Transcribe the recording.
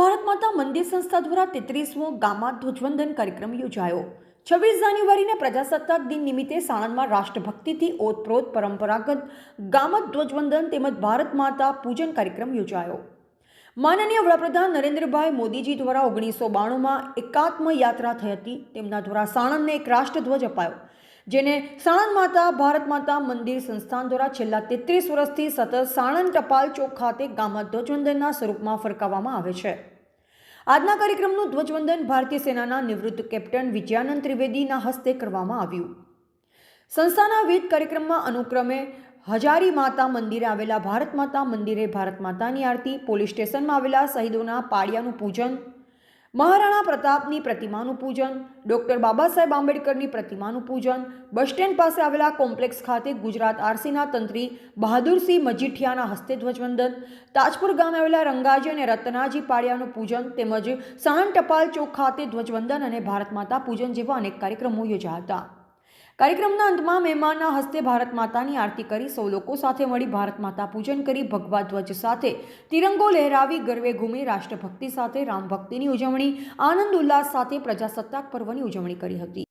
ભારત માતા મંદિર સંસ્થા દ્વારા 33મો ગામા ધ્વજવંદન કાર્યક્રમ યોજાયો। 26 જાન્યુઆરીને પ્રજાસત્તાક દિન નિમિત્તે સાણંદમાં રાષ્ટ્રભક્તિથી ઓતપ્રોત પરંપરાગત ગામા ધ્વજવંદન તેમજ ભારત માતા પૂજન કાર્યક્રમ યોજાયો। માનનીય વડાપ્રધાન નરેન્દ્રભાઈ મોદીજી દ્વારા 1992માં એકાત્મ યાત્રા થઈ હતી। તેમના દ્વારા સાણંદને એક રાષ્ટ્રધ્વજ અપાયો, જેને સાણંદ માતા ભારત માતા મંદિર સંસ્થાન દ્વારા છેલ્લા 33 વર્ષથી સતત સાણંદ ટપાલ ચોક ખાતે ગામા ધ્વજવંદનના સ્વરૂપમાં ફરકાવવામાં આવે છે। આજના કાર્યક્રમનું ધ્વજવંદન ભારતીય સેનાના નિવૃત્ત કેપ્ટન વિજયાનંદ ત્રિવેદીના હસ્તે કરવામાં આવ્યું। સંસ્થાના વિવિધ કાર્યક્રમમાં અનુક્રમે હજારી માતા મંદિરે આવેલા ભારત માતા મંદિરે ભારત માતાની આરતી, પોલીસ સ્ટેશનમાં આવેલા શહીદોના પાળિયાનું પૂજન, મહારાણા પ્રતાપની પ્રતિમાનું પૂજન, ડૉક્ટર બાબા સાહેબ આંબેડકરની પ્રતિમાનું પૂજન, બસ સ્ટેન્ડ પાસે આવેલા કોમ્પ્લેક્સ ખાતે ગુજરાત આરસીના તંત્રી બહાદુરસિંહ મજીઠિયાના હસ્તે ધ્વજવંદન, તાજપુર ગામે આવેલા રંગાજી અને રતનાજી પાળિયાનું પૂજન તેમજ સાણંદ ટપાલ ચોક ખાતે ધ્વજવંદન અને ભારત માતા પૂજન જેવા અનેક કાર્યક્રમો યોજાયા હતા। કાર્યક્રમના અંતમાં મહેમાનના હસ્તે ભારત માતાની આરતી કરી સૌ લોકો સાથે મળી ભારત માતા પૂજન કરી ભગવા ધ્વજ સાથે તિરંગો લહેરાવી ગરવે ઘૂમી રાષ્ટ્રભક્તિ સાથે રામ ભક્તિની ઉજવણી, આનંદ ઉલ્લાસ સાથે પ્રજાસત્તાક પર્વની ઉજવણી કરી હતી।